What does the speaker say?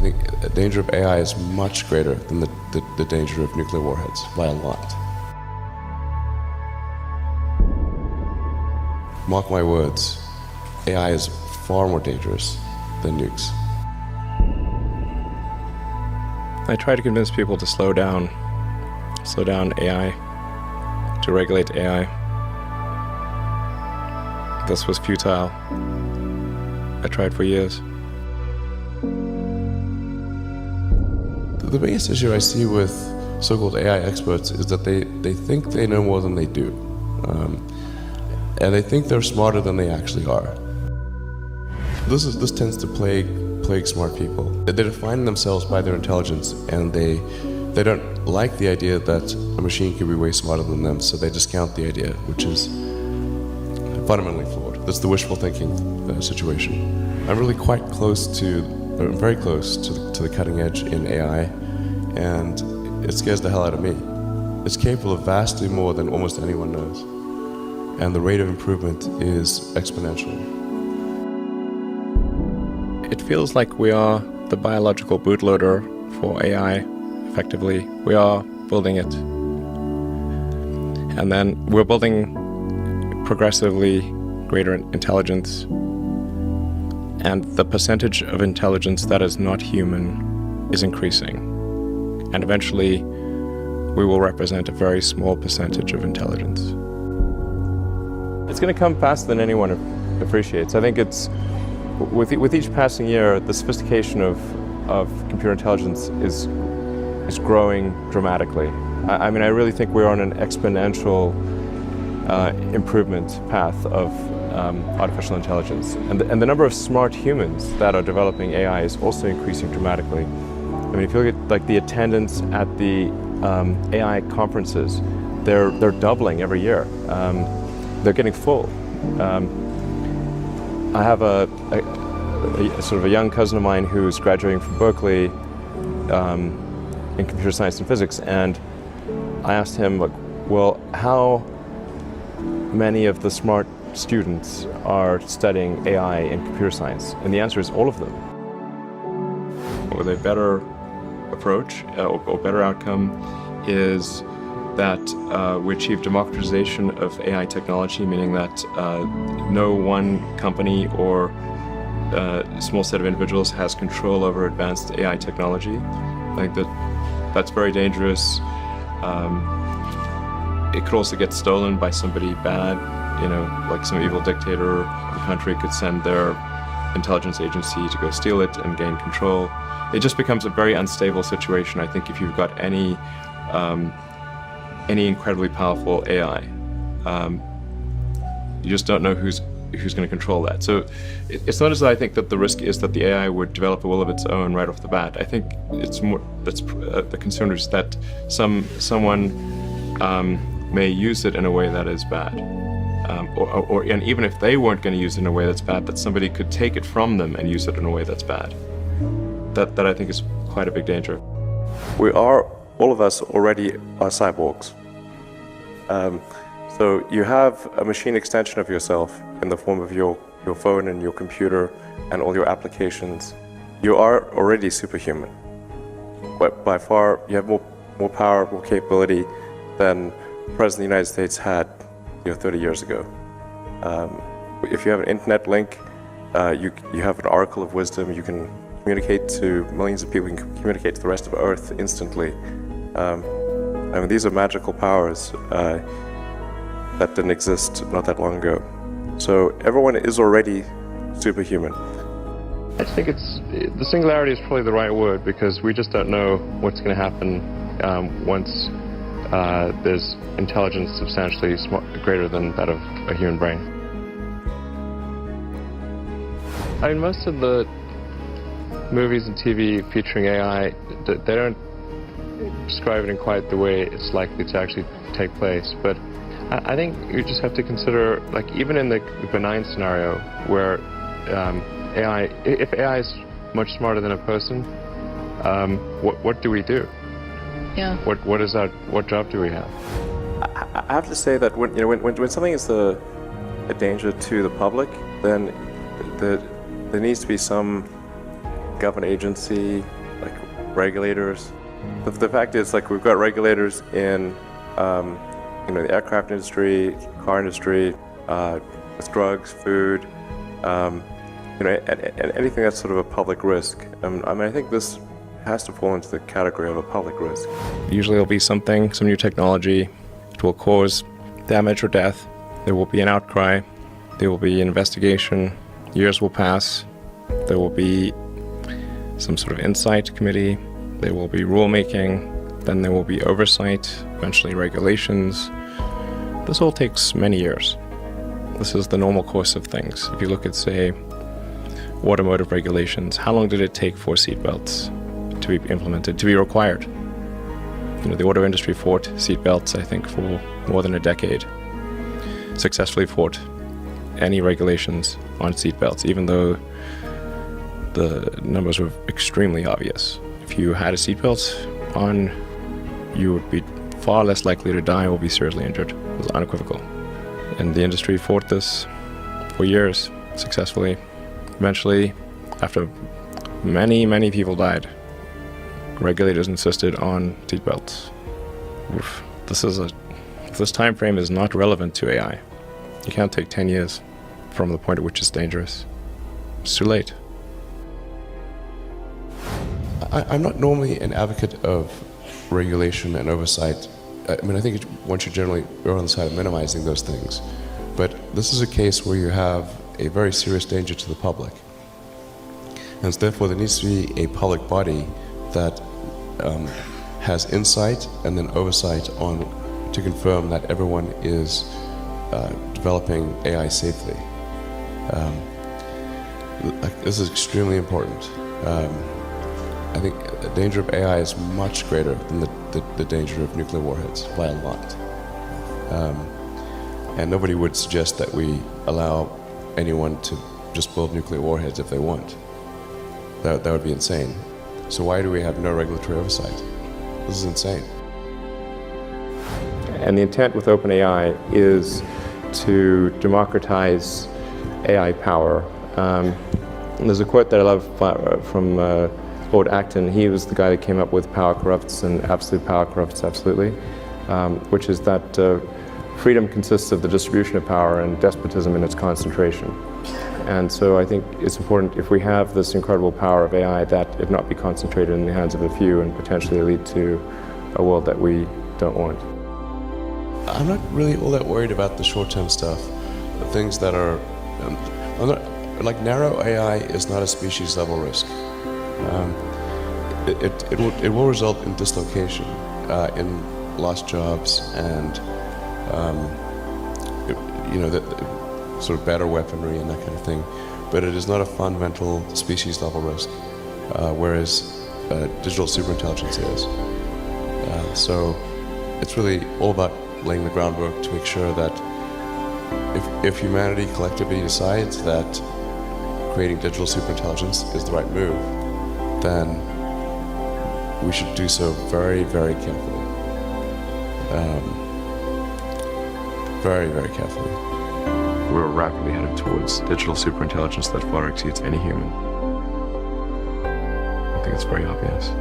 think the danger of AI is much greater than the danger of nuclear warheads by a lot. Mark my words, AI is far more dangerous than nukes. I try to convince people to slow down AI, to regulate AI. This was futile. I tried for years. The biggest issue I see with so-called AI experts is that they think they know more than they do. And they think they're smarter than they actually are. This tends to plague smart people. They define themselves by their intelligence, and they don't like the idea that a machine can be way smarter than them, so they discount the idea, which is fundamentally flawed. That's the wishful thinking situation. I'm really very close to the cutting edge in AI, and it scares the hell out of me. It's capable of vastly more than almost anyone knows, and the rate of improvement is exponential. It feels like we are the biological bootloader for AI, effectively. We are building it. And then we're building progressively greater intelligence. And the percentage of intelligence that is not human is increasing. And eventually, we will represent a very small percentage of intelligence. It's going to come faster than anyone appreciates. I think it's, with each passing year, the sophistication of computer intelligence is growing dramatically. I mean, I really think we're on an exponential improvement path of artificial intelligence. And the number of smart humans that are developing AI is also increasing dramatically. I mean, if you look at like the attendance at the AI conferences, they're doubling every year. They're getting full. I have a sort of a young cousin of mine who's graduating from Berkeley in computer science and physics, and I asked him, like, well, how many of the smart students are studying AI in computer science? And the answer is all of them. With a better approach or better outcome is that we achieve democratization of AI technology, meaning that no one company or small set of individuals has control over advanced AI technology. I think that's very dangerous. It could also get stolen by somebody bad, like some evil dictator or country could send their intelligence agency to go steal it and gain control. It just becomes a very unstable situation, I think, if you've got any incredibly powerful AI. You just don't know who's going to control that. So it's not as though I think that the risk is that the AI would develop a will of its own right off the bat. I think it's more the concern is that someone may use it in a way that is bad, and even if they weren't going to use it in a way that's bad, that somebody could take it from them and use it in a way that's bad. That I think is quite a big danger. All of us already are cyborgs. So you have a machine extension of yourself in the form of your phone and your computer and all your applications. You are already superhuman. But by far, you have more power, more capability than the President of the United States had 30 years ago. If you have an internet link, you have an oracle of wisdom. You can communicate to millions of people. You can communicate to the rest of Earth instantly. I mean, these are magical powers that didn't exist not that long ago. So everyone is already superhuman. I think the singularity is probably the right word, because we just don't know what's going to happen once there's intelligence substantially greater than that of a human brain. I mean, most of the movies and TV featuring AI, they don't describe it in quite the way it's likely to actually take place. But I think you just have to consider, like, even in the benign scenario where if AI is much smarter than a person, what do we do? Yeah. What job do we have? I have to say that when something is a danger to the public, then there needs to be some government agency, like regulators. The fact is, like, we've got regulators in the aircraft industry, car industry, with drugs, food, and anything that's sort of a public risk. I think this has to fall into the category of a public risk. Usually there'll be some new technology. It will cause damage or death. There will be an outcry. There will be an investigation. Years will pass. There will be some sort of insight committee. There will be rulemaking. Then there will be oversight, eventually regulations. This all takes many years. This is the normal course of things. If you look at, say, automotive regulations, how long did it take for seatbelts to be implemented, to be required? The auto industry fought seatbelts, I think, for more than a decade. Successfully fought any regulations on seatbelts, even though the numbers were extremely obvious. If you had a seatbelt on, you would be far less likely to die or be seriously injured. It was unequivocal. And the industry fought this for years, successfully. Eventually, after many, many people died, regulators insisted on seatbelts. This time frame is not relevant to AI. You can't take 10 years from the point at which it's dangerous. It's too late. I'm not normally an advocate of regulation and oversight. I think one should generally err on the side of minimizing those things. But this is a case where you have a very serious danger to the public. And therefore there needs to be a public body that has insight and then oversight to confirm that everyone is developing AI safely. This is extremely important. I think the danger of AI is much greater than the danger of nuclear warheads by a lot. And nobody would suggest that we allow anyone to just build nuclear warheads if they want. That would be insane. So why do we have no regulatory oversight? This is insane. And the intent with OpenAI is to democratize AI power. And there's a quote that I love from Lord Acton. He was the guy that came up with power corrupts and absolute power corrupts absolutely, which is that freedom consists of the distribution of power and despotism in its concentration. And so I think it's important, if we have this incredible power of AI, that it not be concentrated in the hands of a few and potentially lead to a world that we don't want. I'm not really all that worried about the short-term stuff. The things that are, narrow AI is not a species-level risk. It will result in dislocation, in lost jobs, and sort of better weaponry and that kind of thing. But it is not a fundamental species-level risk, whereas digital superintelligence is. So it's really all about laying the groundwork to make sure that if humanity collectively decides that creating digital superintelligence is the right move, then we should do so very, very carefully. Very, very carefully. We're rapidly headed towards digital superintelligence that far exceeds any human. I think it's very obvious.